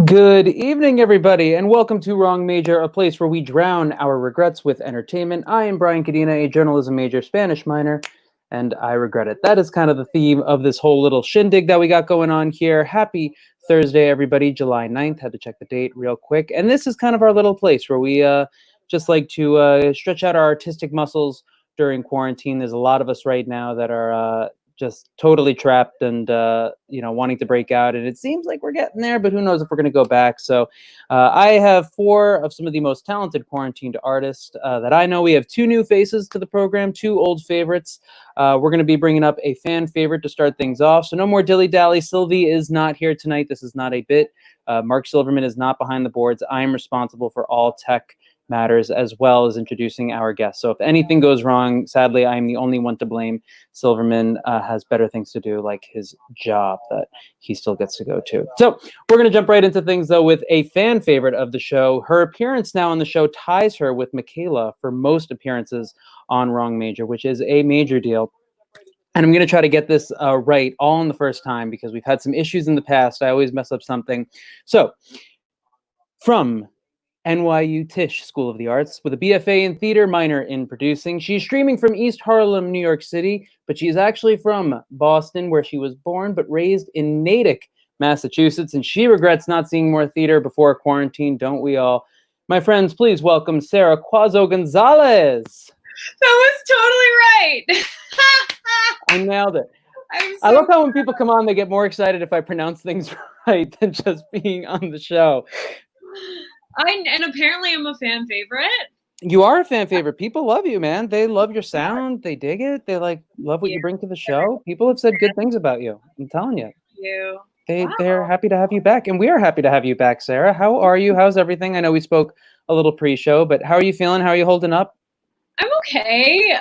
Good evening, everybody, and welcome to Wrong Major, a place where we drown our regrets with entertainment. I am Brian Cudina, a journalism major, Spanish minor, and I regret it. That is kind of the theme of this whole little shindig that we got going on here. Happy Thursday, everybody, July 9th. Had to check the date real quick. And this is kind of our little place where we just like to stretch out our artistic muscles during quarantine. There's a lot of us right now that are just totally trapped and wanting to break out, and it seems like we're getting there, but who knows if we're going to go back. So I have four of some of the most talented quarantined artists that I know. We have two new faces to the program, two old favorites. We're going to be bringing up a fan favorite to start things off, so no more dilly-dally. Sylvie is not here tonight. This is not a bit. Mark Silverman is not behind the boards. I am responsible for all tech matters as well as introducing our guests. So if anything goes wrong, sadly, I'm the only one to blame. Silverman has better things to do, like his job that he still gets to go to. So we're going to jump right into things, though, with a fan favorite of the show. Her appearance now on the show ties her with Michaela for most appearances on Wrong Major, which is a major deal. And I'm going to try to get this right all in the first time because we've had some issues in the past. I always mess up something. So from NYU Tisch School of the Arts with a BFA in theater, minor in producing. She's streaming from East Harlem, New York City, but she's actually from Boston, where she was born, but raised in Natick, Massachusetts, and she regrets not seeing more theater before quarantine, don't we all? My friends, please welcome Sara Cuozzo-Gonzalez. That was totally right. I nailed it. I love how when people come on, they get more excited if I pronounce things right than just being on the show. And apparently I'm a fan favorite. You are a fan favorite. People love you, man. They love your sound. They dig it. They love what you bring to the show. People have said good things about you. I'm telling you. They're happy to have you back, and we are happy to have you back, Sara. How are you? How's everything? I know we spoke a little pre-show, but how are you feeling? How are you holding up? I'm okay.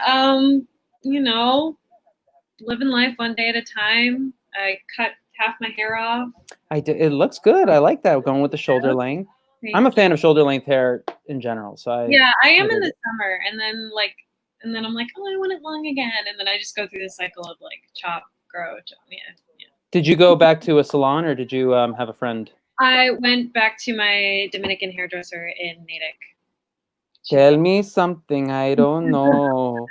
Living life one day at a time. I cut half my hair off. I did. It looks good. I like that. Going with the shoulder length. I'm a fan of shoulder length hair in general. So I am in the summer, and then I'm like, oh, I want it long again, and then I just go through the cycle of like chop, grow, chop. Yeah. Did you go back to a salon, or did you have a friend? I went back to my Dominican hairdresser in Natick. Tell me something I don't know.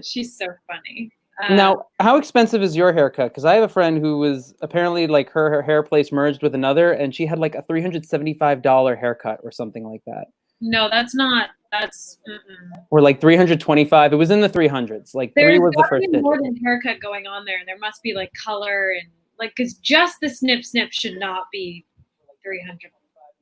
She's so funny. Now, how expensive is your haircut? Because I have a friend who was apparently like her hair place merged with another, and she had like a $375 haircut or something like that. No, that's not. Or like 325. It was in the 300s. Like There's 3 was the first digit. more than haircut going on there. There must be like color and like, because just the snip should not be 300.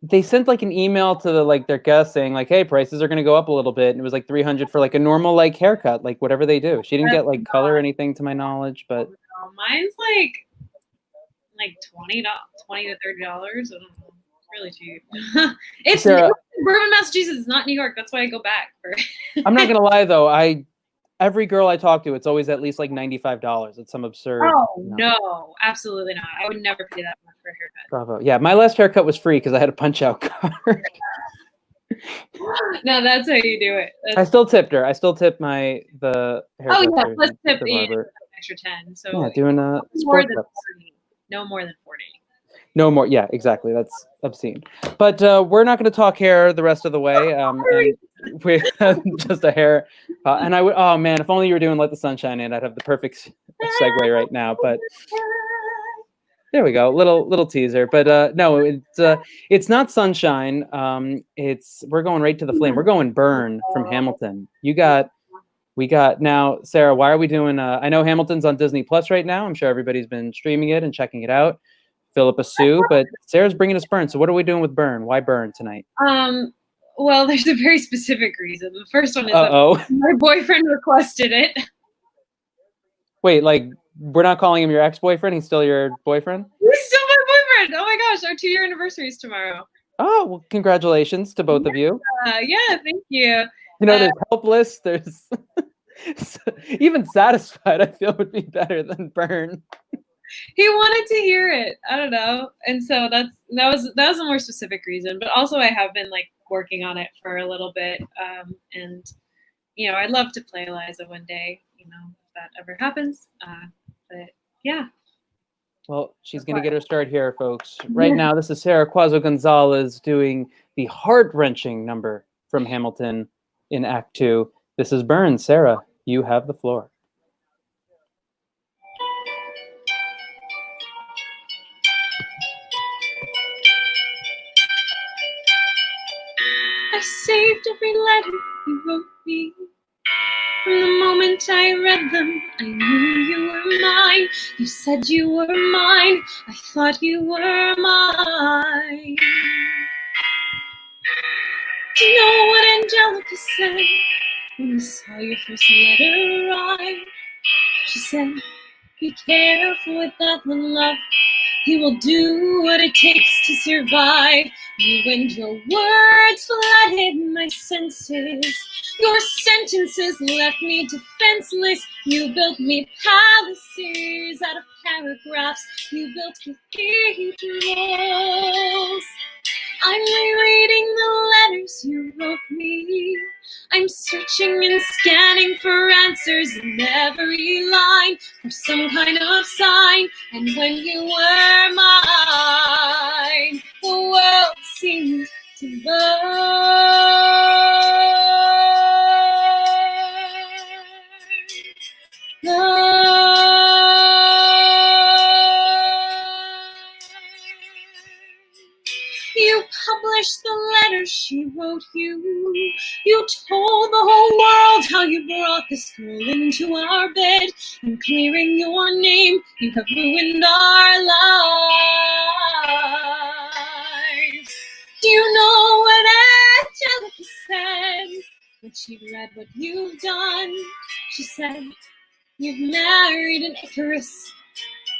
They sent like an email to their guests saying like, hey, prices are going to go up a little bit, and it was like 300 for like a normal like haircut, like whatever they do. She didn't get like color or anything to my knowledge, but mine's like $20 to $30. Really cheap. It's Bourbon, Massachusetts. It's not New York. That's why I go back. I'm not gonna lie though. Every girl I talk to, it's always at least like $95. It's some absurd. Oh no, absolutely not. I would never pay that much for a haircut. Bravo. Yeah, my last haircut was free because I had a punch out card. No, that's how you do it. I still tipped her. I still tip the haircut. Oh yeah, let's tip an extra 10. So yeah, doing a more than 40. No more than 40. No more. Yeah, exactly. That's obscene. But we're not going to talk hair the rest of the way. And we just a hair. And I would. Oh man, if only you were doing "Let the Sunshine In," I'd have the perfect segue right now. But there we go. Little teaser. But no, it's not Sunshine. We're going right to the flame. We're going Burn from Hamilton. We got now, Sara. Why are we doing? I know Hamilton's on Disney Plus right now. I'm sure everybody's been streaming it and checking it out. Philippa Sue, but Sarah's bringing us Burn. So what are we doing with Burn? Why Burn tonight? Well, there's a very specific reason. The first one is that my boyfriend requested it. Wait, like we're not calling him your ex-boyfriend? He's still your boyfriend? He's still my boyfriend. Oh my gosh, our 2-year anniversary is tomorrow. Oh, well, congratulations to both of you. Yeah, thank you. You know, there's helpless. There's even satisfied. I feel would be better than Burn. He wanted to hear it. I don't know, and so that was a more specific reason. But also, I have been like working on it for a little bit, and I'd love to play Eliza one day. If that ever happens. But yeah. Well, she's going to get her start here, folks. Right now, this is Sara Cuozzo-Gonzalez doing the heart-wrenching number from Hamilton in Act 2. This is Burn. Sara, you have the floor. I saved every letter you wrote me. From the moment I read them, I knew you were mine. You said you were mine. I thought you were mine. Do you know what Angelica said when I saw your first letter arrive? She said, be careful with that one, love. He will do what it takes to survive. You and your words flooded my senses. Your sentences left me defenseless. You built me palaces out of paragraphs. You built cathedrals. I'm rereading the letters you wrote me. I'm searching and scanning for answers in every line, for some kind of sign. And when you were mine, the world seemed to burn. You published the letters she wrote you. You told the whole world how you brought this girl into our bed. And clearing your name, you have ruined our lives. Do you know what Angelica said when she read what you've done? She said, you've married an Icarus.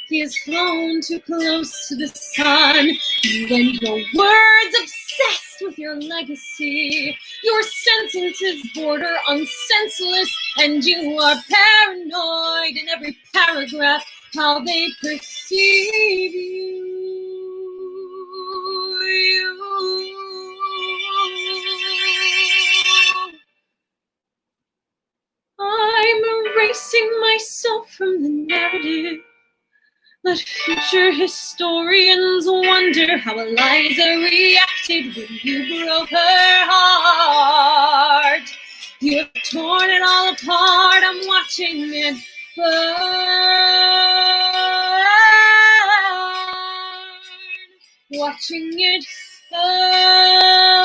He has flown too close to the sun. You and your words obsessed with your legacy. Your sentences border on senseless, and you are paranoid in every paragraph how they perceive you. I'm erasing myself from the narrative. Let future historians wonder how Eliza reacted when you broke her heart. You have torn it all apart. I'm watching it burn. Watching it burn.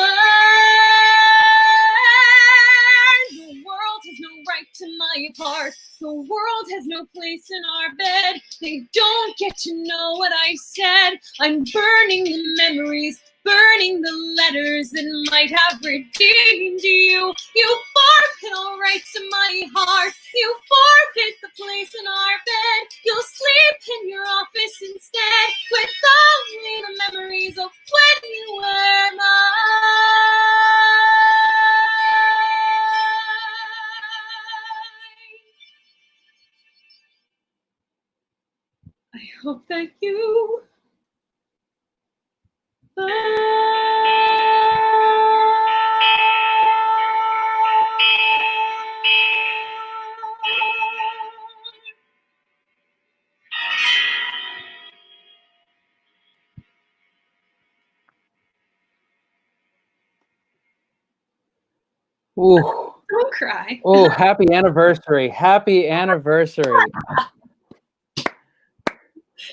The world has no right to my heart. The world has no place in our bed. They don't get to know what I said. I'm burning the memories, burning the letters that might have redeemed you. You forfeit all rights to my heart. You forfeit the place in our bed. You'll sleep in your office instead with only the memories of when you were mine. I hope that you Ooh. Don't cry. Oh, happy anniversary. Happy anniversary.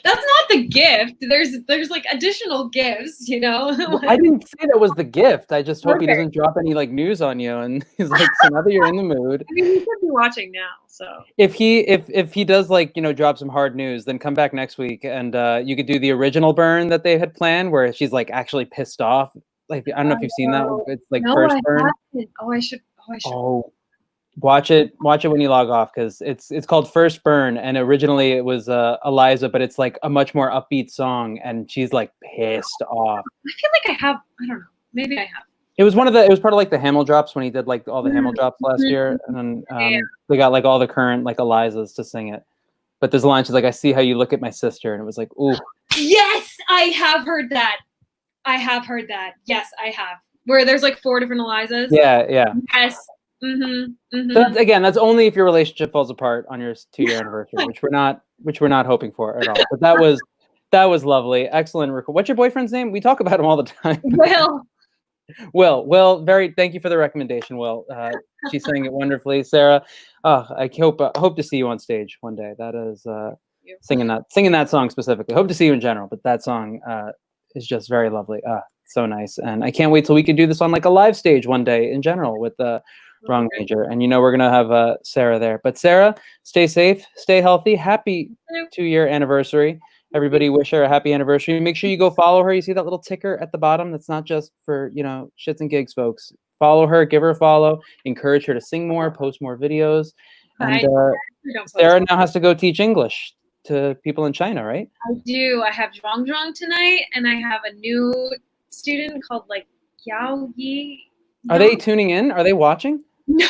That's not the gift. There's like additional gifts, you know. Well, I didn't say that was the gift. I just hope he doesn't drop any like news on you. And he's like, so now that you're in the mood. I mean, he should be watching now. So if he does like, you know, drop some hard news, then come back next week and you could do the original burn that they had planned where she's like actually pissed off. Like, I don't know if you've seen that one. It's like no, first I burn. haven't. Oh, I should. Oh, watch it when you log off, because it's called First Burn, and originally it was Eliza, but it's like a much more upbeat song, and she's like pissed off. I feel like I have. I don't know. Maybe I have. It was part of like the Hamel drops when he did like all the Hamel drops last year, and then they got like all the current like Elizas to sing it. But there's a line she's like, "I see how you look at my sister," and it was like, ooh. Yes, I have heard that. I have heard that. Yes, I have. Where there's like 4 different Elizas. Yeah. Yes. That's only if your relationship falls apart on your 2-year anniversary, which we're not hoping for at all. But that was That was lovely. Excellent. What's your boyfriend's name? We talk about him all the time. Will, thank you for the recommendation, Will. She sang it wonderfully. Sarah, I hope to see you on stage one day. That is singing that song specifically. Hope to see you in general, but that song is just very lovely. So nice. And I can't wait till we can do this on like a live stage one day in general with the Wrong Major. And we're going to have Sarah there. But Sarah, stay safe, stay healthy. Happy 2-year anniversary. Everybody wish her a happy anniversary. Make sure you go follow her. You see that little ticker at the bottom? That's not just for, shits and gigs, folks. Follow her, give her a follow, encourage her to sing more, post more videos. And Sarah now has to go teach English to people in China, right? I do. I have Zhuang tonight, and I have a new student called Yao Yi. Are they tuning in? Are they watching? No.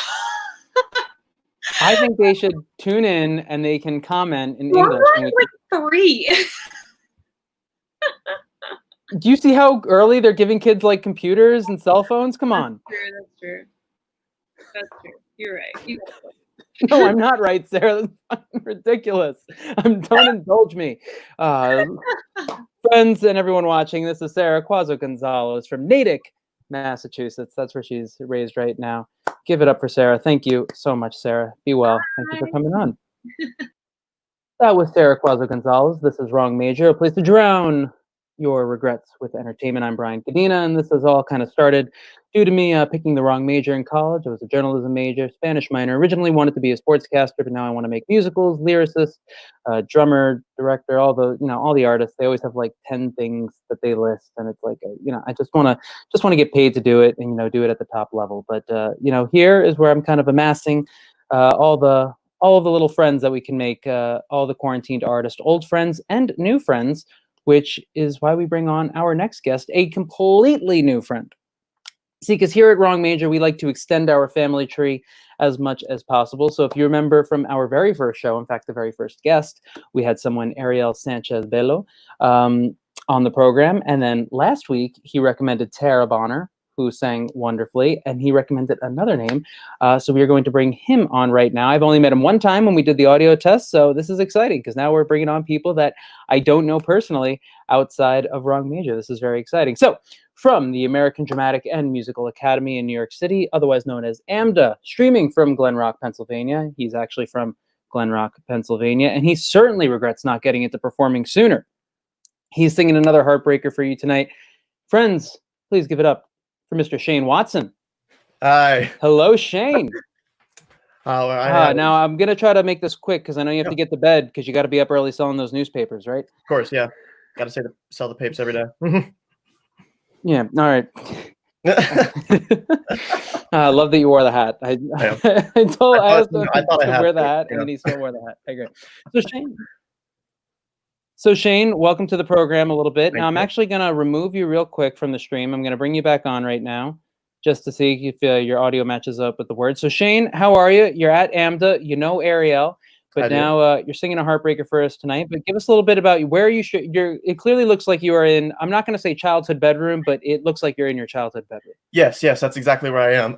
I think they should tune in and they can comment in English. English. 3. Do you see how early they're giving kids computers and cell phones? Come on. That's true. You're right. No, I'm not right, Sarah. That's ridiculous. Don't indulge me. Friends and everyone watching, this is Sara Cuozzo-Gonzalez from Natick, Massachusetts. That's where she's raised right now. Give it up for Sarah. Thank you so much, Sarah. Be well. Thank you for coming on. That was Sara Cuozzo-Gonzalez. This is Wrong Major, a place to drown your regrets with entertainment. I'm Brian Cudina, and this has all kind of started due to me picking the wrong major in college. I was a journalism major, Spanish minor. Originally wanted to be a sportscaster, but now I want to make musicals, lyricist, drummer, director, all the artists. They always have 10 things that they list, and it's I just want to get paid to do it and do it at the top level. But here is where I'm kind of amassing all of the little friends that we can make, all the quarantined artists, old friends and new friends, which is why we bring on our next guest, a completely new friend. See, because here at Wrong Major, we like to extend our family tree as much as possible. So if you remember from our very first show, in fact, the very first guest, we had someone, Ariel Sanchez Bello, on the program. And then last week, he recommended Tara Bonner, who sang wonderfully, and he recommended another name. So we are going to bring him on right now. I've only met him one time when we did the audio test, so this is exciting because now we're bringing on people that I don't know personally outside of Wrong Major. This is very exciting. So from the American Dramatic and Musical Academy in New York City, otherwise known as AMDA, streaming from Glen Rock, Pennsylvania. He's actually from Glen Rock, Pennsylvania, and he certainly regrets not getting into performing sooner. He's singing another heartbreaker for you tonight. Friends, please give it up for Mr. Shane Watson. Hi. Hello, Shane. Now I'm going to try to make this quick because I know you have to get to bed because you got to be up early selling those newspapers, right? Of course, yeah. Got to sell the papers every day. Yeah, all right. I love that you wore the hat. I asked him to wear the hat, and then he still wore the hat. I agree. So Shane, welcome to the program a little bit. Now, I'm actually going to remove you real quick from the stream. I'm going to bring you back on right now just to see if your audio matches up with the words. So Shane, how are you? You're at AMDA. You know Ariel, but now you're singing a heartbreaker for us tonight. But give us a little bit about where it clearly looks like you are in, I'm not going to say childhood bedroom, but it looks like you're in your childhood bedroom. Yes, that's exactly where I am.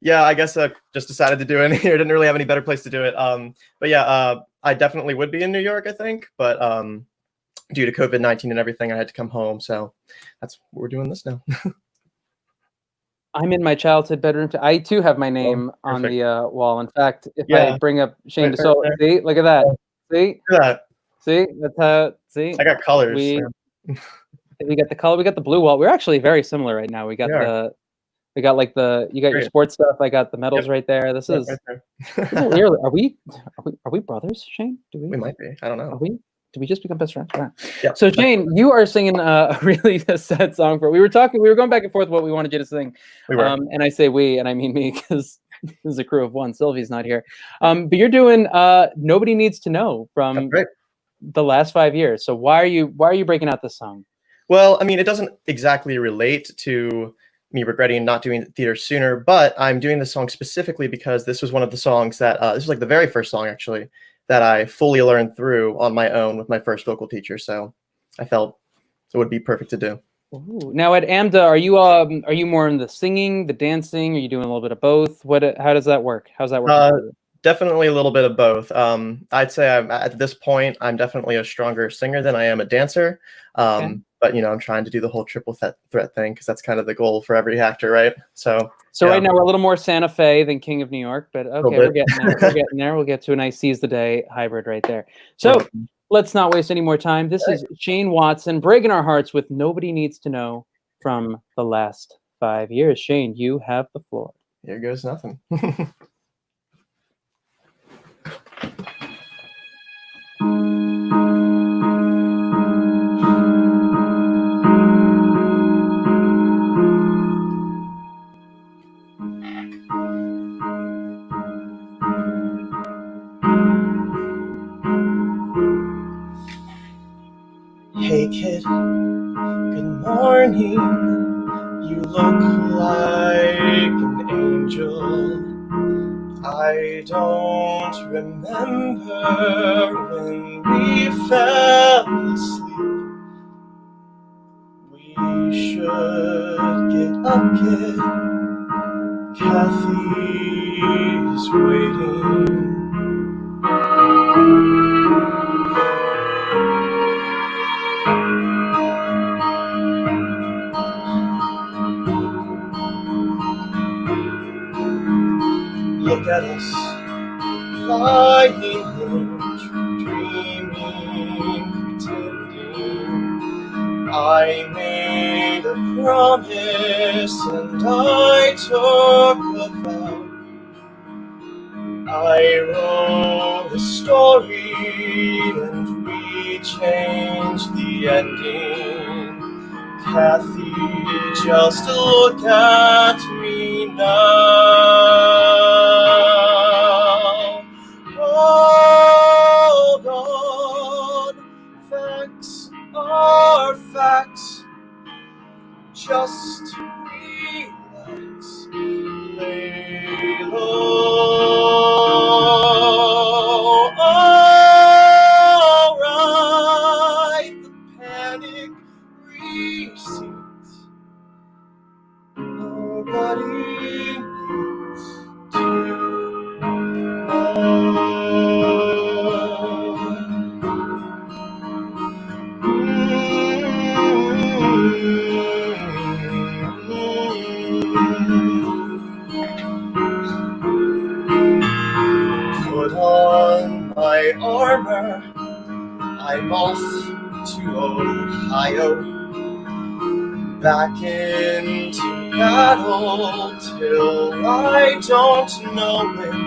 Yeah, I guess just decided to do it here. Didn't really have any better place to do it. But yeah, I definitely would be in New York, I think. But due to COVID-19 and everything, I had to come home. So that's what we're doing this now. I'm in my childhood bedroom. I too have my name on the wall. In fact, if I bring up Shane DeSoto, see, look at that. See? Look at that. See? That's how, see? I got colors. We got the color. We got the blue wall. We're actually very similar right now. We got you got your sports stuff. I got the medals right there. This is are we brothers, Shane? We might be. I don't know. Did we just become best friends? Right. Yeah. So Shane, you are singing a really sad song we were going back and forth what we wanted you to sing. We were. And I say we, and I mean me, because this is a crew of one. Sylvie's not here. But you're doing Nobody Needs to Know from the last 5 years. So why are you breaking out this song? Well, I mean, it doesn't exactly relate to me regretting not doing theater sooner, but I'm doing this song specifically because this was one of the songs that this was like the very first song actually that I fully learned through on my own with my first vocal teacher. So I felt it would be perfect to do. Ooh. Now at AMDA, are you more in the singing, the dancing? Are you doing a little bit of both? How does that work? How's that work? Definitely a little bit of both. I'd say I'm at this point, I'm definitely a stronger singer than I am a dancer. Okay. But I'm trying to do the whole triple threat thing because that's kind of the goal for every actor, right? So Right now we're a little more Santa Fe than King of New York, but okay, we're getting there. We're getting there. We'll get to a nice seize the day hybrid right there. So let's not waste any more time. This is Shane Watson breaking our hearts with "Nobody Needs to Know" from the last 5 years. Shane, you have the floor. Here goes nothing. Hey kid, good morning. You look like an angel. I don't remember when we fell asleep. We should get up, kid. Kathy's waiting. Look at us, lying here, dreaming, pretending. I made a promise and I took a vow. I wrote a story and we changed the ending. Kathy, just look at me now. Hold on, facts are facts. Just relax, lay low. Alright, the panic recedes. Nobody needs to know. Put on my armor, I'm off to Ohio, back into battle till I don't know when,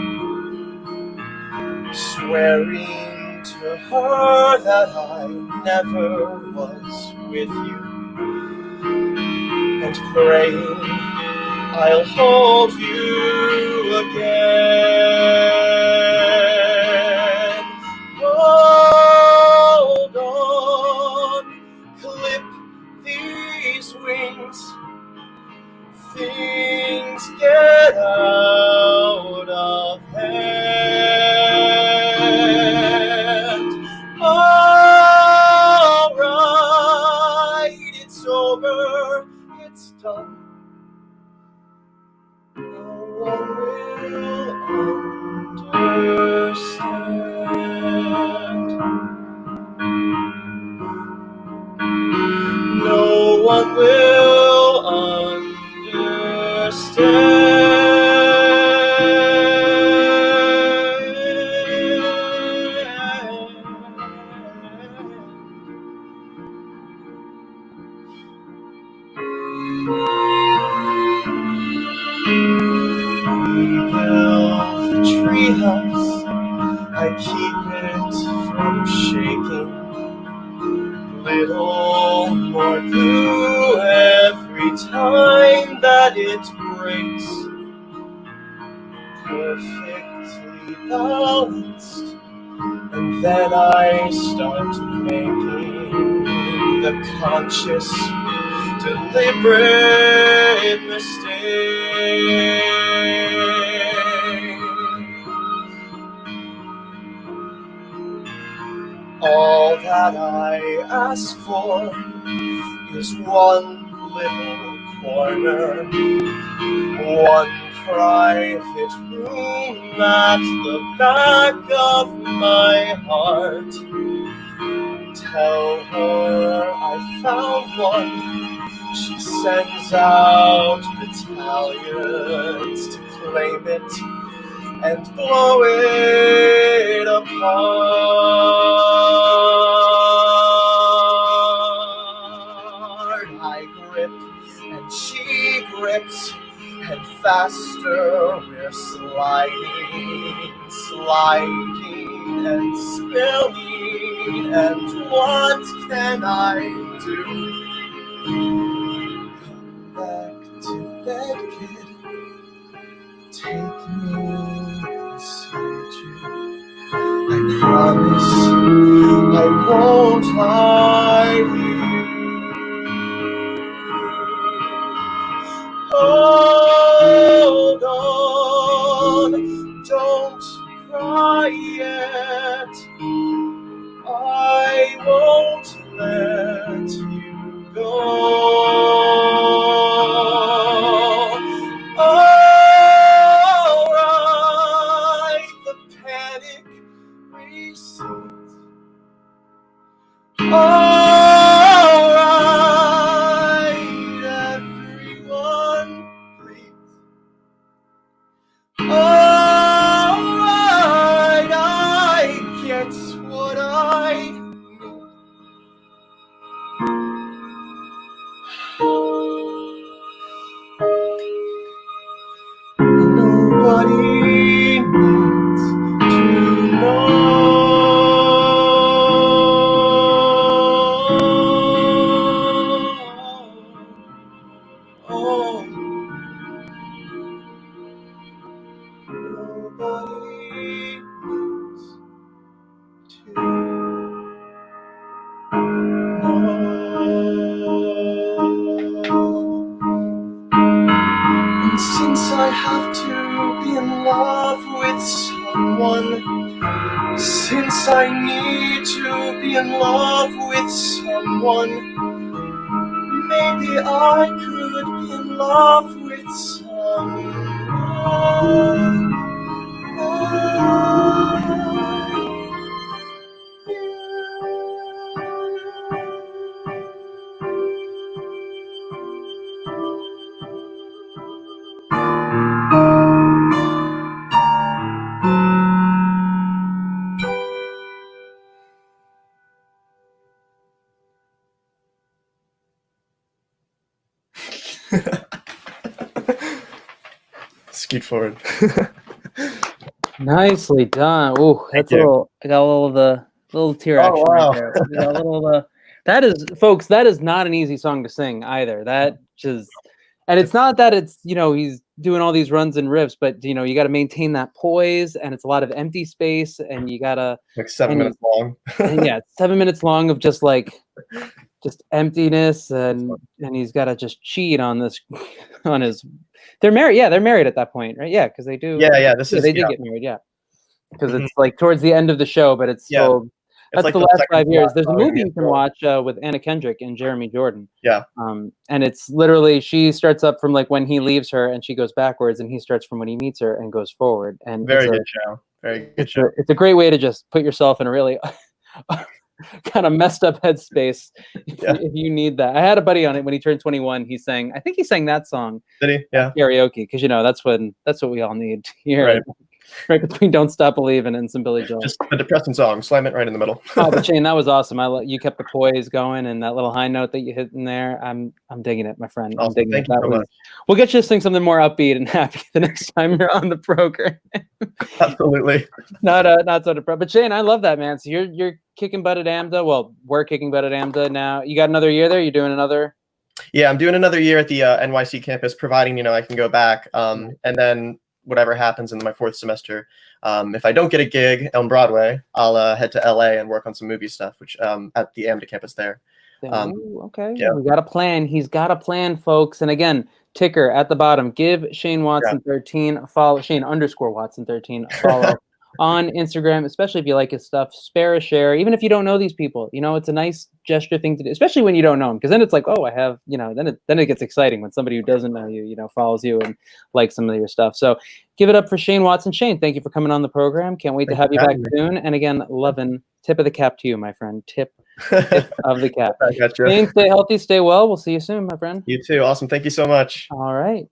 swearing to her that I never was with you, and praying I'll hold you again. Hold on, clip these wings. Things get out of hand. All right, it's over, it's done. No one will understand. No one will understand. Treehouse, I keep it from shaking. Little more glue every time that it breaks. Perfectly balanced, and then I start making the conscious, deliberate mistake. All that I ask for is one little corner, one private room at the back of my heart. Tell her I found one. She sends out battalions to claim it and blow it apart. I grip and she grips, and faster we're sliding and spilling. And what can I do? Come back to bed, kid. Take me inside you. I promise I won't hide you. Hold on, don't cry yet. I won't let you go. Alright, the panic recedes. Alright, everyone, please. Alright, I get what I need. Nobody needs to know. Oh, nobody needs to know. And since I have to be in love with someone, since I need to be in love with someone, maybe I could be in love with someone. Scoot forward. Nicely done. Ooh, that's a little. I got a little of the little tear action right there. We got a little. That is, folks. That is not an easy song to sing either. That just, and it's not that it's he's doing all these runs and riffs, but you got to maintain that poise, and it's a lot of empty space, and you gotta like 7 minutes long. And yeah, 7 minutes long of just emptiness, and he's got to just cheat on this on his. They're married. Yeah, they're married at that point, right? Yeah, because they do. Yeah. They did get married. Yeah, because it's like towards the end of the show, but it's so. That's like the last 5 years. There's a movie you can watch with Anna Kendrick and Jeremy Jordan. Yeah. And it's literally she starts up from like when he leaves her, and she goes backwards, and he starts from when he meets her and goes forward. And very good show. Very good show. It's a great way to just put yourself in a really kind of messed up headspace if you need that. I had a buddy on it when he turned 21. He sang, I think he sang that song. Did he? Yeah. Karaoke, because that's what we all need to hear. Right between "Don't Stop Believing" and some Billy Joel. Just a depressing song. Slam it right in the middle. Oh, but Shane, that was awesome. You kept the poise going, and that little high note that you hit in there. I'm digging it, my friend. Awesome. I'm digging Thank it. you so much. We'll get you to sing something more upbeat and happy the next time you're on the program. Absolutely. Not so depressed. But Shane, I love that, man. So you're kicking butt at AMDA. Well, we're kicking butt at AMDA now. You got another year there? You're doing another? Yeah, I'm doing another year at the NYC campus, providing I can go back. And then whatever happens in my fourth semester, if I don't get a gig on Broadway, I'll head to LA and work on some movie stuff, which at the AMDA campus there. Okay. Yeah. We got a plan. He's got a plan, folks. And again, ticker at the bottom. Give Shane Watson 13 a follow. Shane _Watson 13 a follow on Instagram, especially if you like his stuff. Spare a share, even if you don't know these people. You know, it's a nice gesture thing to do, especially when you don't know them, because then it's like, oh, I have, you know, then it gets exciting when somebody who doesn't know you, you know, follows you and likes some of your stuff. So give it up for Shane Watson. Shane, thank you for coming on the program. Can't wait to have you back soon. And again, loving tip of the cap to you, my friend. Tip of the cap. I got you. Shane, stay healthy, stay well. We'll see you soon, my friend. You too. Awesome. Thank you so much. All right.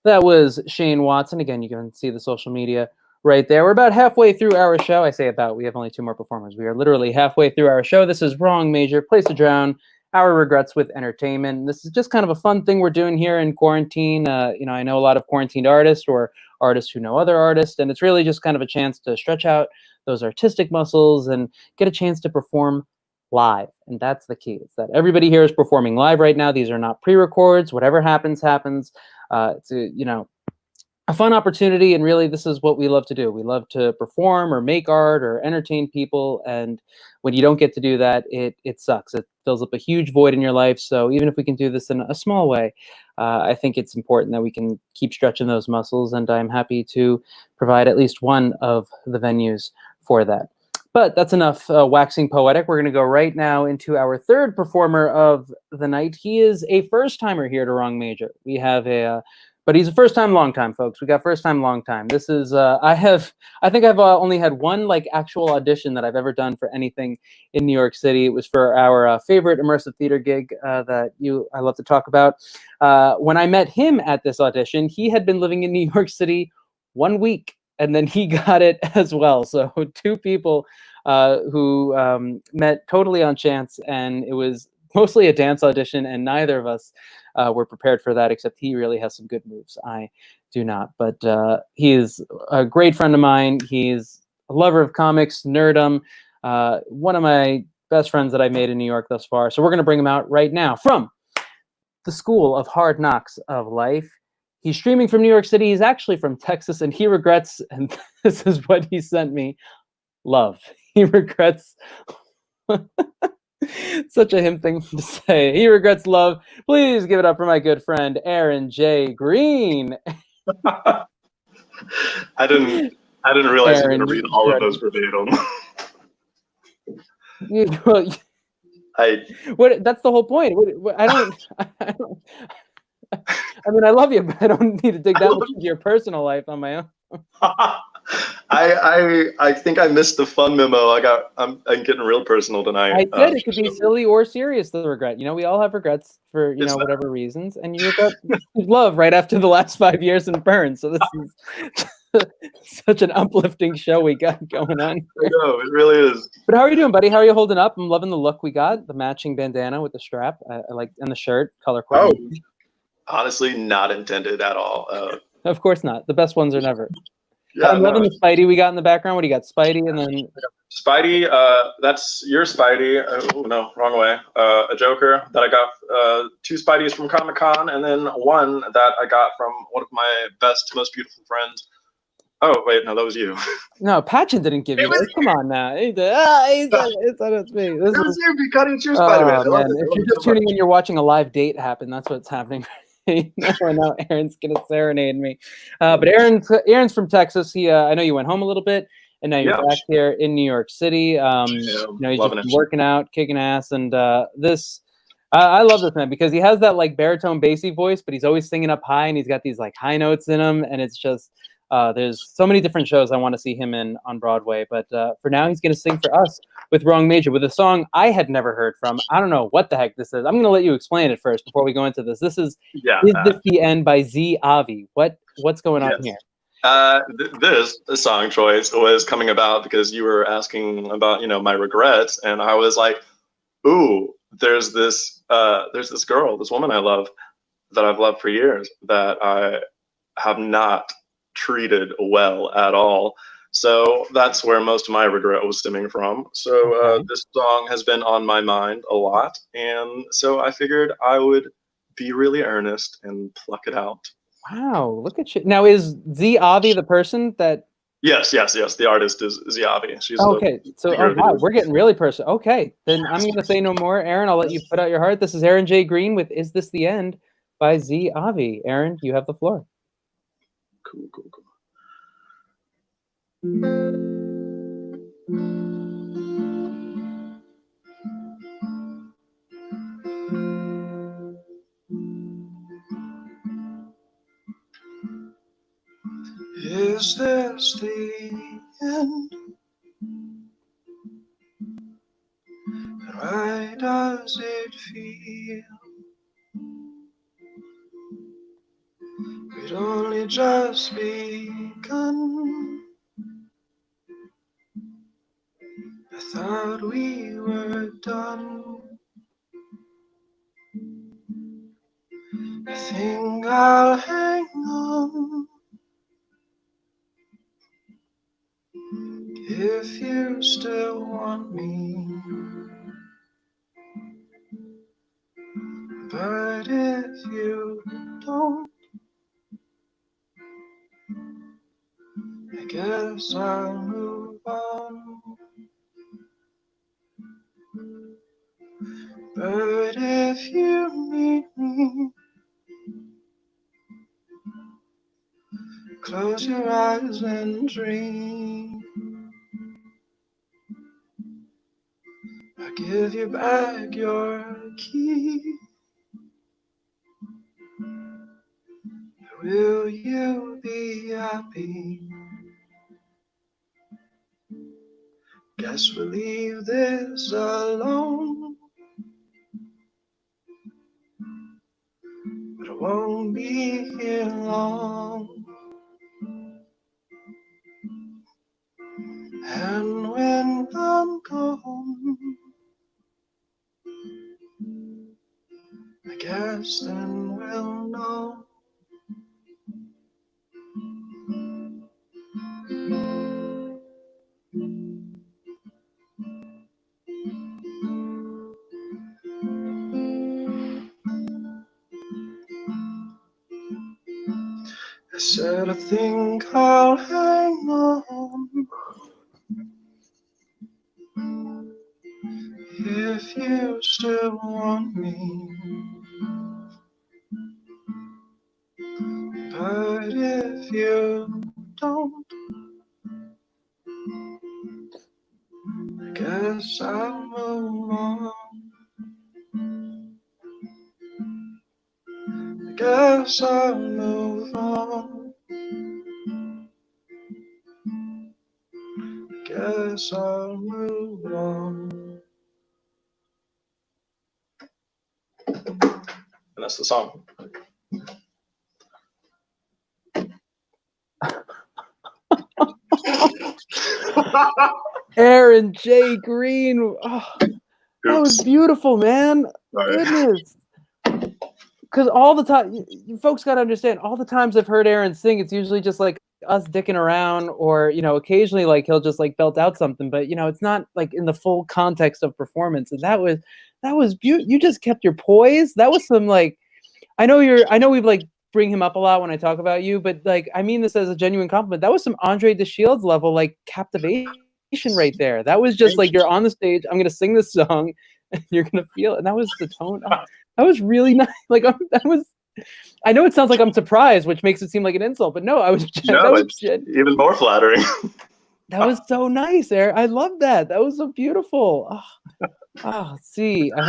That was Shane Watson. Again, you can see the social media right there. We're about halfway through our show. I say about, we have only 2 more performers. We are literally halfway through our show. This is Wrong Major, Place to Drown, Our Regrets with Entertainment. This is just kind of a fun thing we're doing here in quarantine. You know, I know a lot of quarantined artists or artists who know other artists, and it's really just kind of a chance to stretch out those artistic muscles and get a chance to perform live. And that's the key. It's that everybody here is performing live right now. These are not pre-records. Whatever happens, happens. It's a, you know, a fun opportunity, and really this is what we love to do. We love to perform or make art or entertain people, and when you don't get to do that, it sucks. It fills up a huge void in your life. So even if we can do this in a small way, I think it's important that we can keep stretching those muscles, and I'm happy to provide at least one of the venues for that. But that's enough waxing poetic. We're going to go right now into our third performer of the night. He is a first-timer here to Wrong Major. We have but he's a first-time, long-time, folks. We got first-time, long-time. This is, I think I've only had one like actual audition that I've ever done for anything in New York City. It was for our favorite immersive theater gig that I love to talk about. When I met him at this audition, he had been living in New York City 1 week, and then he got it as well. So 2 people who met totally on chance, and it was mostly a dance audition, and neither of us were prepared for that, except he really has some good moves. I do not, but he is a great friend of mine. He's a lover of comics, nerdum, one of my best friends that I made in New York thus far. So we're going to bring him out right now from the School of Hard Knocks of Life. He's streaming from New York City. He's actually from Texas, and he regrets, and this is what he sent me, love. He regrets such a him thing to say. He regrets love. Please give it up for my good friend Aaron J. Green. I didn't realize you were going to read all of those verbatim. That's the whole point. I mean, I love you, but I don't need to dig that much into your personal life on my own. I think I missed the fun memo. I'm getting real personal tonight. I said it could be silly or serious, the regret. You know, we all have regrets for, you know, whatever reasons, and you regret love right after the last 5 years in Burn. So this is such an uplifting show we got going on here. I know, it really is. But how are you doing, buddy? How are you holding up? I'm loving the look we got, the matching bandana with the strap. I like, and the shirt, color coordinated. Honestly, not intended at all. Of course not. The best ones are never. Yeah, I'm loving the Spidey we got in the background. What do you got? Spidey, and then Spidey. That's your Spidey. Oh no, wrong way. A Joker that I got. 2 Spideys from Comic-Con, and then one that I got from one of my best, most beautiful friends. Oh wait, no, that was you. No, Patchen didn't give you this. Come on now. It's me. It was you because it's your Spider-Man. Oh, man. If you're just tuning in, you're watching a live date happen. That's what's happening. Now Aaron's gonna serenade me. But Aaron's from Texas. He I know you went home a little bit, and now you're back here in New York City. You know, he's just been working out, kicking ass, and this. I love this man because he has that like baritone bassy voice, but he's always singing up high, and he's got these like high notes in him, and it's just there's so many different shows I want to see him in on Broadway. But for now, he's gonna sing for us with Wrong Major, with a song I had never heard from. I don't know what the heck this is. I'm gonna let you explain it first before we go into this. This is Is This the End by Z Avi. What's going on here? This song choice was coming about because you were asking about, you know, my regrets, and I was like, ooh, there's this girl, this woman I love, that I've loved for years, that I have not treated well at all. So that's where most of my regret was stemming from. So this song has been on my mind a lot, and so I figured I would be really earnest and pluck it out. Wow, look at you. Now, is Z Avi the person that... Yes. The artist is Ziavi. She's okay. So, wow, we're getting really personal. Okay, then I'm going to say no more. Aaron, I'll let you put out your heart. This is Aaron J. Green with Is This the End by Z Avi. Aaron, you have the floor. Cool. Is this the end? And why does it feel we'd only just begun? I thought we were done. I think I'll hang on if you still want me. But if you don't, I guess I'll move on. But if you need me, close your eyes and dream. I'll give you back your key. Will you be happy? Guess we'll leave this alone. But I won't be here long. And when I'm gone, I guess then we'll know. I said I think I'll hang on if you still want me. But if you don't, I guess I'll move on. I guess I'll move on. I guess I'll move on. And that's the song. Aaron J. Green. Oh, that was beautiful, man. Goodness. Because all the time, you folks got to understand, all the times I've heard Aaron sing, it's usually just like us dicking around, or, you know, occasionally like he'll just like belt out something, but, you know, it's not like in the full context of performance. And that was beautiful. You just kept your poise. That was some like, I know we've like bring him up a lot when I talk about you, but like, I mean this as a genuine compliment. That was some Andre DeShields level, like captivation right there. That was just like, you're on the stage, I'm going to sing this song and you're going to feel it. And that was the tone. Oh, that was really nice. Like, I know it sounds like I'm surprised, which makes it seem like an insult, but no, even more flattering. That was so nice, Eric. I love that. That was so beautiful. See, I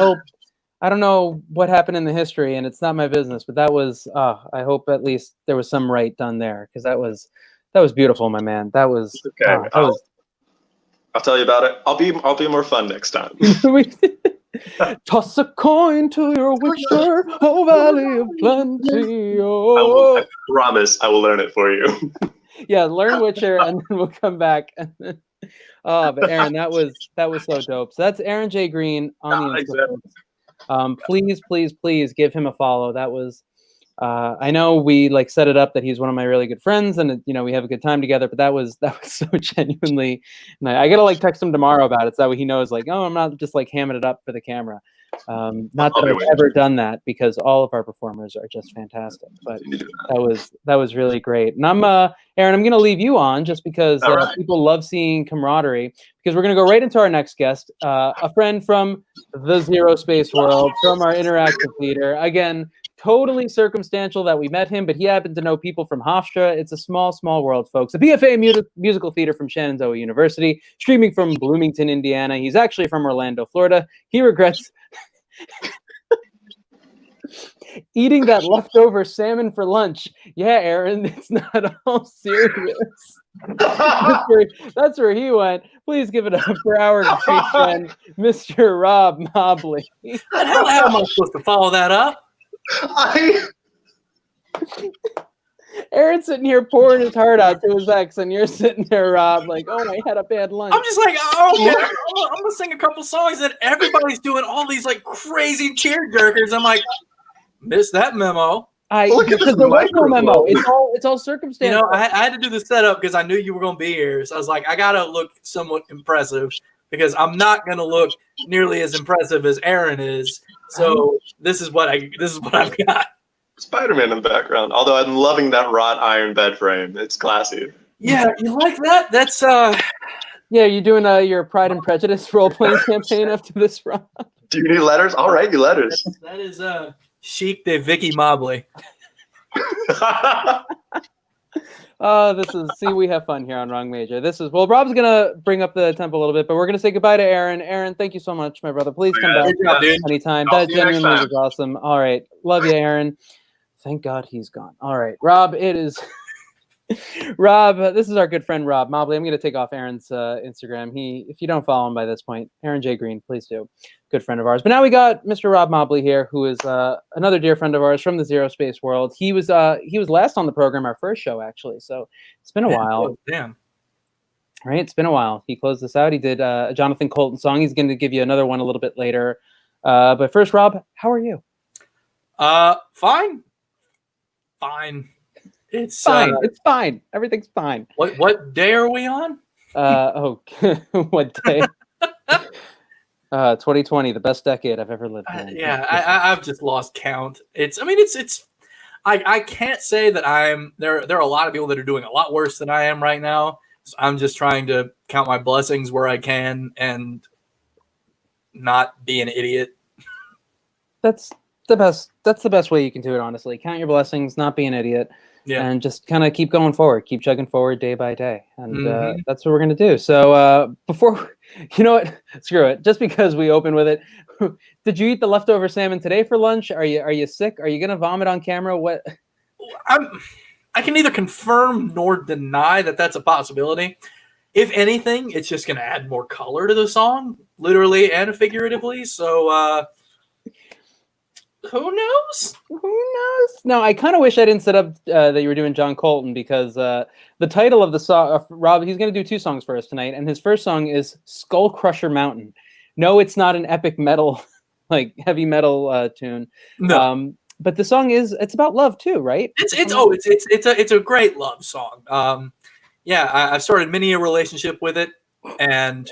don't know what happened in the history, and it's not my business, but that was, I hope at least there was some right done there, because that was beautiful, my man. That was, okay. I'll tell you about it. I'll be more fun next time. Toss a coin to your witcher, oh valley of plenty. Oh. I promise I will learn it for you. Yeah, learn Witcher, and then we'll come back. But Aaron, that was so dope. So that's Aaron J. Green on the Instagram. Please give him a follow. That was, I know we like set it up that he's one of my really good friends, and you know, we have a good time together. But that was so genuinely nice. I gotta like text him tomorrow about it, so that way he knows like, oh, I'm not just like hamming it up for the camera. Not that I've ever done that, because all of our performers are just fantastic. But that was really great. And I'm Aaron, I'm gonna leave you on just because people love seeing camaraderie. Because we're gonna go right into our next guest, a friend from the Zero Space world, from our interactive theater. Again, totally circumstantial that we met him, but he happened to know people from Hofstra. It's a small world, folks. The BFA musical theater from Shenandoah University, streaming from Bloomington, Indiana. He's actually from Orlando, Florida. He regrets Eating that leftover salmon for lunch. Yeah, Aaron, it's not all serious. That's where he went. Please give it up for our great friend, Mr. Rob Mobley. How am I supposed to follow that up? Aaron's sitting here pouring his heart out to his ex, and you're sitting there, Rob, like, oh, I had a bad lunch. I'm just like, oh, okay, I'm gonna sing a couple songs that everybody's doing all these like crazy cheer jerkers. I'm like, missed that memo. Because there was no memo. It's all circumstantial. I had to do the setup because I knew you were going to be here. So I was like, I got to look somewhat impressive because I'm not going to look nearly as impressive as Aaron is. So this is what I've got. Spider-Man in the background. Although I'm loving that wrought iron bed frame. It's classy. Yeah, you like that? That's Yeah, you doing your Pride and Prejudice role-playing campaign after this, Rob? Do you need letters? I'll write you letters. That is Chic de Vicky Mobley. We have fun here on Wrong Major. Rob's gonna bring up the tempo a little bit, but we're gonna say goodbye to Aaron. Aaron, thank you so much, my brother. Please come back anytime. That genuinely was awesome. All right, love you, Aaron. Thank God he's gone. All right, Rob, it is Rob. This is our good friend Rob Mobley. I'm gonna take off Aaron's Instagram. If you don't follow him by this point, Aaron J. Green, please do. Good friend of ours. But now we got Mr. Rob Mobley here, who is another dear friend of ours from the Zero Space world. He was last on the program, our first show, actually. So it's been a while. Oh, damn. Right? It's been a while. He closed this out. He did a Jonathan Colton song. He's going to give you another one a little bit later. But first, Rob, how are you? Fine. It's fine. It's fine. Everything's fine. What day are we on? What day? 2020, the best decade I've ever lived in. Yeah, I've just lost count. I can't say that there are a lot of people that are doing a lot worse than I am right now. So I'm just trying to count my blessings where I can and not be an idiot. That's the best way you can do it, honestly. Count your blessings, not be an idiot. Yeah. And just kind of keep going forward, keep chugging forward day by day. And that's what we're going to do. So before, you know what, screw it. Just because we open with it, did you eat the leftover salmon today for lunch? Are you sick? Are you going to vomit on camera? What? I can neither confirm nor deny that that's a possibility. If anything, it's just going to add more color to the song, literally and figuratively. So, who knows? No, I kind of wish I didn't set up that you were doing John Colton because the title of the song, Rob, he's going to do 2 songs for us tonight. And his first song is Skull Crusher Mountain. No, it's not an epic metal, like heavy metal tune. No. But the song it's about love too, right? It's a great love song. I've started many a relationship with it and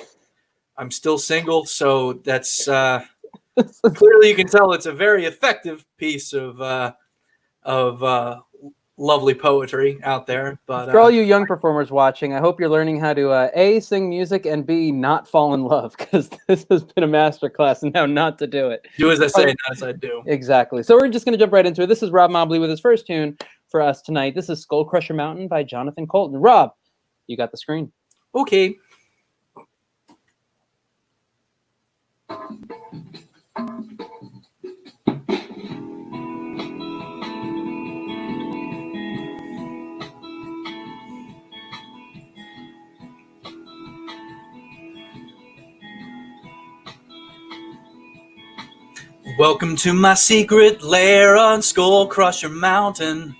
I'm still single. So that's, clearly, you can tell it's a very effective piece of lovely poetry out there. But for all you young performers watching, I hope you're learning how to A, sing music, and B, not fall in love, because this has been a masterclass in how not to do it. Do as I say, not as I do. Exactly. So we're just going to jump right into it. This is Rob Mobley with his first tune for us tonight. This is Skull Crusher Mountain by Jonathan Colton. Rob, you got the screen. Okay. Welcome to my secret lair on Skull Crusher Mountain.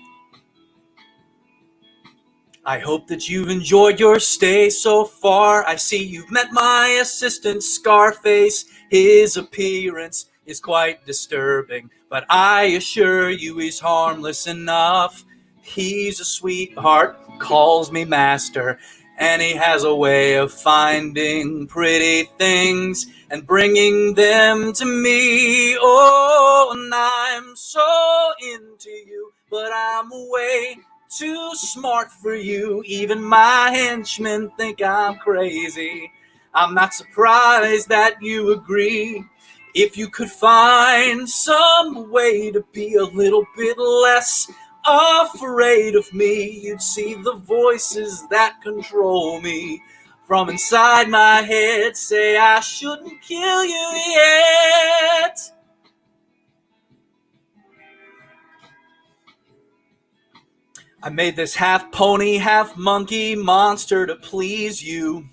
I hope that you've enjoyed your stay so far. I see you've met my assistant Scarface. His appearance is quite disturbing, but I assure you he's harmless enough. He's a sweetheart, calls me master, and he has a way of finding pretty things and bringing them to me. Oh, and I'm so into you, but I'm way too smart for you. Even my henchmen think I'm crazy. I'm not surprised that you agree. If you could find some way to be a little bit less afraid of me, you'd see the voices that control me from inside my head say I shouldn't kill you yet. I made this half pony, half monkey monster to please you.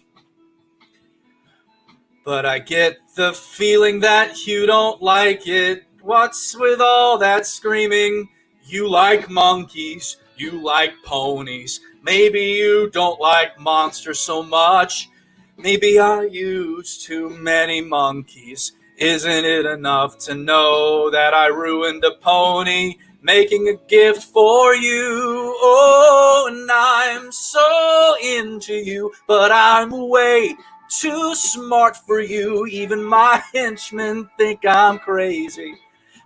But I get the feeling that you don't like it. What's with all that screaming? You like monkeys, you like ponies. Maybe you don't like monsters so much. Maybe I used too many monkeys. Isn't it enough to know that I ruined a pony making a gift for you? Oh, and I'm so into you, but I'm way too smart for you. Even my henchmen think I'm crazy.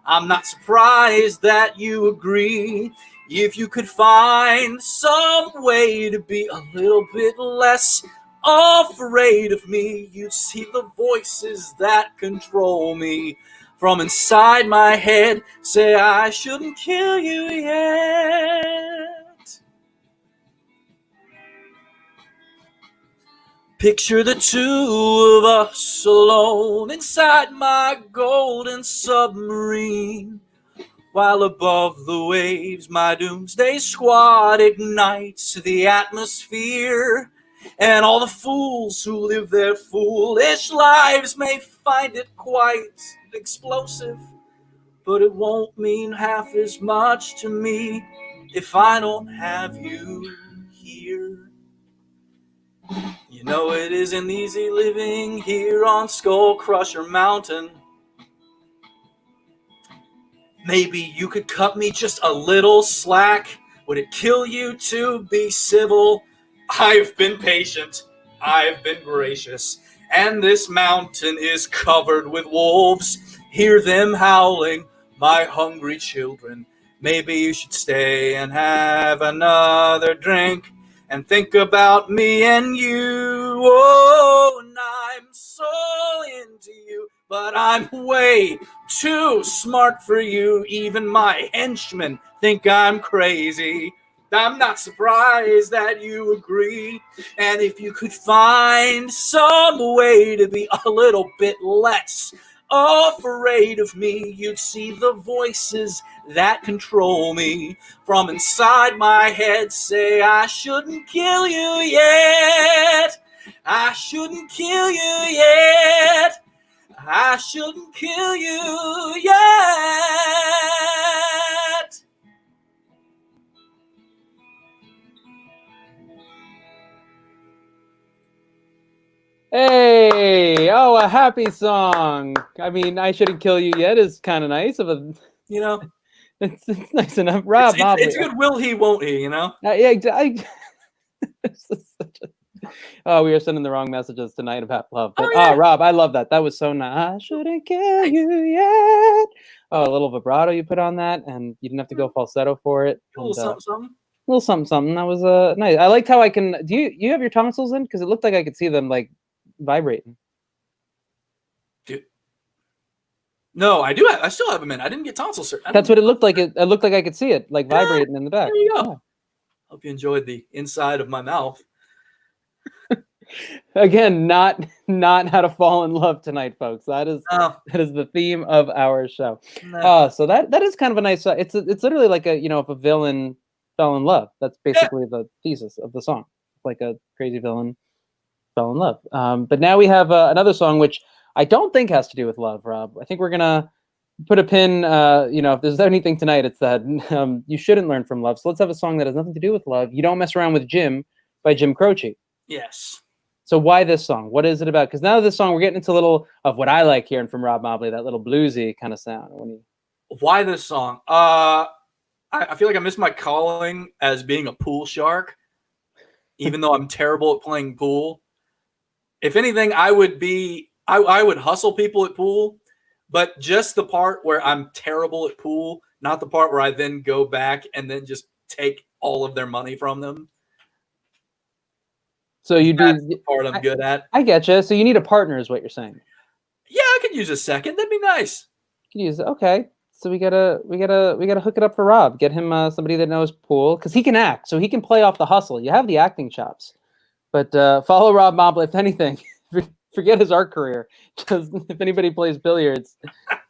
I'm not surprised that you agree. If you could find some way to be a little bit less afraid of me, you'd see the voices that control me from inside my head say I shouldn't kill you yet. Picture the two of us alone inside my golden submarine, while above the waves my doomsday squad ignites the atmosphere. And all the fools who live their foolish lives may find it quite explosive, but it won't mean half as much to me if I don't have you here. You know it isn't easy living here on Skull Crusher Mountain. Maybe you could cut me just a little slack. Would it kill you to be civil? I've been patient, I've been gracious, and this mountain is covered with wolves. Hear them howling, my hungry children. Maybe you should stay and have another drink and think about me and you. Oh, and I'm so into you, but I'm way too smart for you. Even my henchmen think I'm crazy. I'm not surprised that you agree. And if you could find some way to be a little bit less afraid of me, you'd see the voices that control me from inside my head say I shouldn't kill you yet. I shouldn't kill you yet. I shouldn't kill you yet. Hey, oh, a happy song. I mean, I shouldn't kill you yet is kind of nice. You know, it's nice enough. Rob, Mobley. It's good. Will he? Won't he? You know. Yeah, oh, we are sending the wrong messages tonight about love. But Rob, I love that. That was so nice. I shouldn't kill you yet. Oh, a little vibrato you put on that, and you didn't have to go falsetto for it. A little something, something. A little something, something. That was nice. I liked how I can. Do you have your tonsils in? Because it looked like I could see them like vibrating. Dude. No, I do. I still have them in. I didn't get tonsils. That's what it looked like. It looked like I could see it, like vibrating in the back. There you go. Yeah. Hope you enjoyed the inside of my mouth. Again, not how to fall in love tonight, folks. That is the theme of our show. No. So that is kind of a nice. It's literally like if a villain fell in love. That's basically the thesis of the song. Like a crazy villain fell in love. But now we have another song which I don't think has to do with love, Rob. I think we're gonna put a pin. If there's anything tonight, it's that you shouldn't learn from love. So let's have a song that has nothing to do with love. You Don't Mess Around with Jim by Jim Croce. Yes. So why this song? What is it about? Because now this song, we're getting into a little of what I like hearing from Rob Mobley, that little bluesy kind of sound. Why this song? I feel like I missed my calling as being a pool shark, even though I'm terrible at playing pool. If anything, I would hustle people at pool, but just the part where I'm terrible at pool, not the part where I then go back and then just take all of their money from them. So That's the part I'm good at. I get you. So you need a partner, is what you're saying? Yeah, I could use a second. That'd be nice. Could use it. Okay. So we gotta hook it up for Rob. Get him somebody that knows pool, because he can act, so he can play off the hustle. You have the acting chops, but follow Rob Mobley if anything. Forget his art career. Because if anybody plays billiards,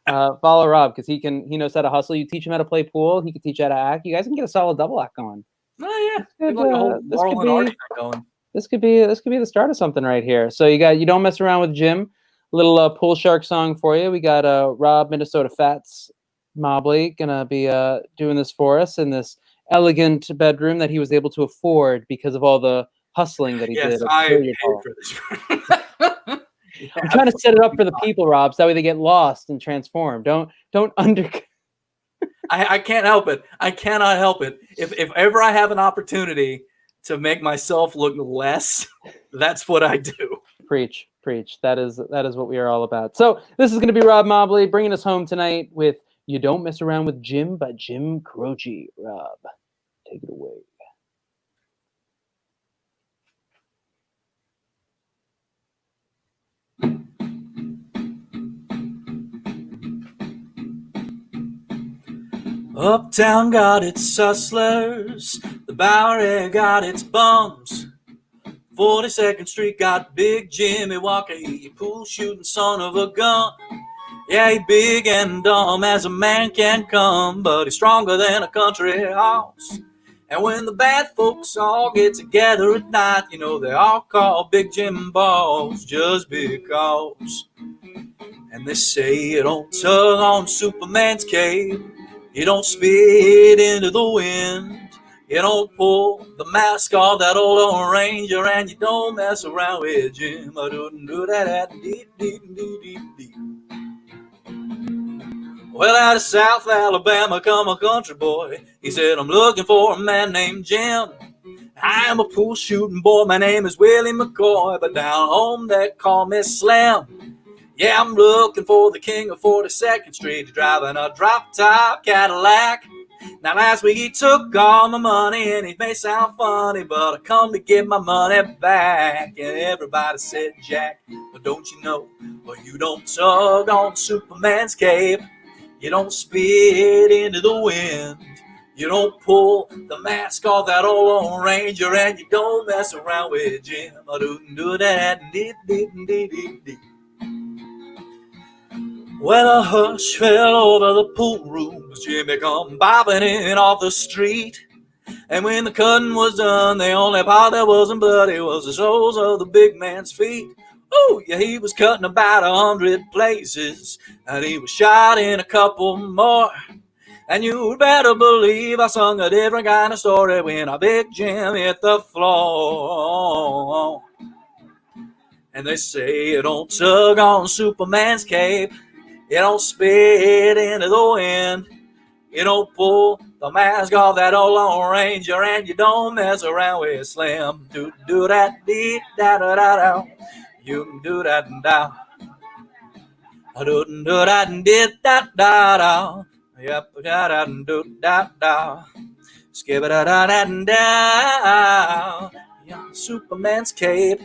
follow Rob, because he knows how to hustle. You teach him how to play pool. He can teach you how to act. You guys can get a solid double act going. Oh yeah, Could, like a whole this could Laurel and be Hardy thing going. this could be the start of something right here. So you don't mess around with Jim. Little pool shark song for you. We got Rob Minnesota Fats Mobley gonna be doing this for us in this elegant bedroom that he was able to afford because of all the hustling that he Yes, did. I paid Hall. for this. Yeah, I'm trying to set it up for the people, Rob, so that way they get lost and transform. Don't under. I can't help it. I cannot help it. If ever I have an opportunity to make myself look less, that's what I do. Preach. That is what we are all about. So this is going to be Rob Mobley bringing us home tonight with "You Don't Mess Around with Jim" by Jim Croce. Rob, take it away. Uptown got its hustlers, the Bowery got its bums. 42nd Street got Big Jimmy Walker, he pool shooting son of a gun. Yeah, he big and dumb as a man can come, but he's stronger than a country horse. And when the bad folks all get together at night, you know they all call Big Jim boss just because. And they say you don't tug on Superman's cape, you don't spit into the wind, you don't pull the mask off that old Lone Ranger, and you don't mess around with Jim. I don't do that. Well, out of South Alabama come a country boy. He said, I'm looking for a man named Jim. I am a pool shooting boy. My name is Willie McCoy, but down home they call me Slim. Yeah, I'm looking for the king of 42nd Street, driving a drop-top Cadillac. Now last week he took all my money, and it may sound funny, but I come to get my money back. And everybody said, Jack, but don't you know, well, you don't tug on Superman's cape, you don't spit into the wind, you don't pull the mask off that old Lone Ranger, and you don't mess around with Jim. I don't do that. When a hush fell over the pool room, Jimmy come bobbing in off the street. And when the cutting was done, the only part that wasn't bloody was the soles of the big man's feet. Oh, yeah, he was cutting about 100 places, and he was shot in a couple more. And you'd better believe I sung a different kind of story when our Big Jim hit the floor. And they say you don't tug on Superman's cape, you don't spit into the wind, you don't pull the mask off that old Lone Ranger, and you don't mess around with Slim. Do that dee da da da da. You can do that and da. Do that and did that da da. Yep, da da do da da. Skip it da da da da. Yeah, Superman's cape.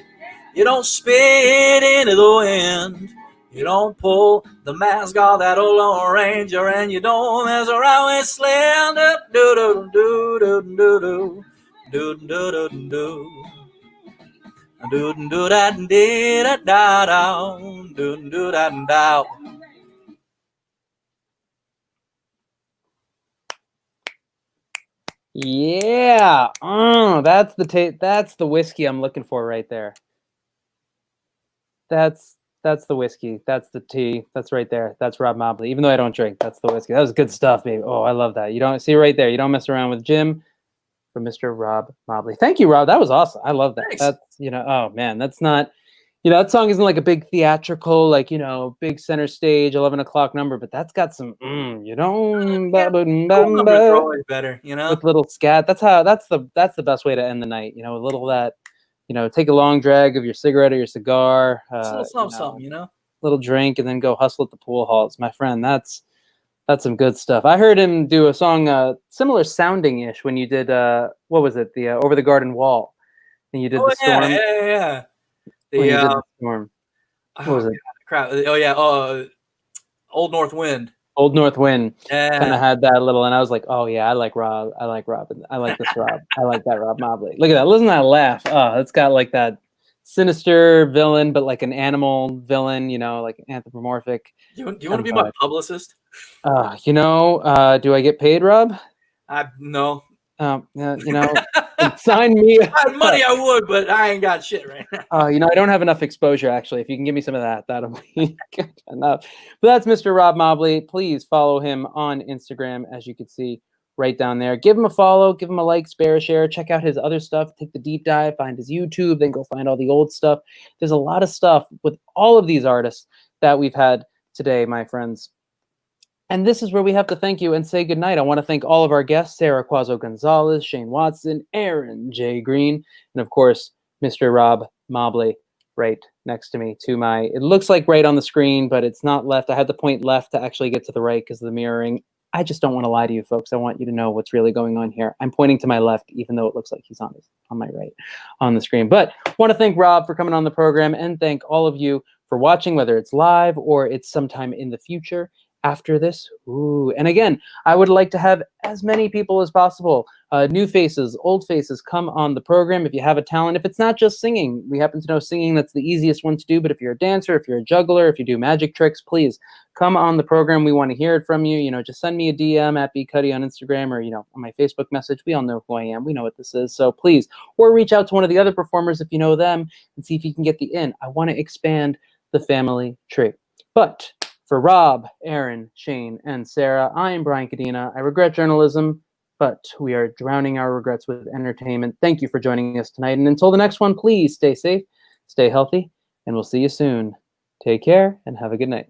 You don't spit into the wind. You don't pull the mask off that old Lone Ranger, and you don't mess around with Slim. Do do do do do do do do do do. Do do that da da da. Do do that da. Yeah, that's the whiskey I'm looking for right there. That's the whiskey. That's the tea. That's right there. That's Rob Mobley. Even though I don't drink, that's the whiskey. That was good stuff, baby. Oh, I love that. You don't see right there. You don't mess around with Jim from Mr. Rob Mobley. Thank you, Rob. That was awesome. I love that. Thanks. That's oh man, that's not. That song isn't like a big theatrical, like, big center stage, 11 o'clock number, but that's got some, better, with little scat. That's the best way to end the night. A little of that, take a long drag of your cigarette or your cigar, something, little drink, and then go hustle at the pool halls. My friend, that's some good stuff. I heard him do a song, similar sounding ish when you did, what was it? The Over the Garden Wall. And you did the storm. Yeah. The storm. What was it? Crap. Oh yeah. Old North Wind. Old North Wind. Yeah. Kind of had that little, and I was like, oh yeah, I like Rob. I like this Rob. I like that Rob Mobley. Look at that. Listen to that laugh. Oh, it's got like that sinister villain, but like an animal villain. Like anthropomorphic. Do you want to be my publicist? Do I get paid, Rob? No. You know, sign me. If I had money, I would, but I ain't got shit right now. You know, I don't have enough exposure, actually. If you can give me some of that, that'll be good enough. But that's Mr. Rob Mobley. Please follow him on Instagram, as you can see right down there. Give him a follow, give him a like, spare a share. Check out his other stuff. Take the deep dive, find his YouTube, then go find all the old stuff. There's a lot of stuff with all of these artists that we've had today, my friends. And this is where we have to thank you and say goodnight. I want to thank all of our guests, Sara Cuozzo-Gonzalez, Shane Watson, Aaron J. Green, and of course, Mr. Rob Mobley right next to me. It looks like right on the screen, but it's not left. I had to point left to actually get to the right because of the mirroring. I just don't want to lie to you folks. I want you to know what's really going on here. I'm pointing to my left, even though it looks like he's on my right on the screen. But I want to thank Rob for coming on the program and thank all of you for watching, whether it's live or it's sometime in the future. After this, and again, I would like to have as many people as possible, new faces, old faces, come on the program if you have a talent. If it's not just singing, we happen to know singing, that's the easiest one to do, but if you're a dancer, if you're a juggler, if you do magic tricks, please come on the program. We want to hear it from you. You know, just send me a DM at bcuddy on Instagram or, you know, on my Facebook message. We all know who I am. We know what this is. So please, or reach out to one of the other performers if you know them and see if you can get the in. I want to expand the family tree. But for Rob, Aaron, Shane, and Sarah, I am Brian Cudina. I regret journalism, but we are drowning our regrets with entertainment. Thank you for joining us tonight. And until the next one, please stay safe, stay healthy, and we'll see you soon. Take care and have a good night.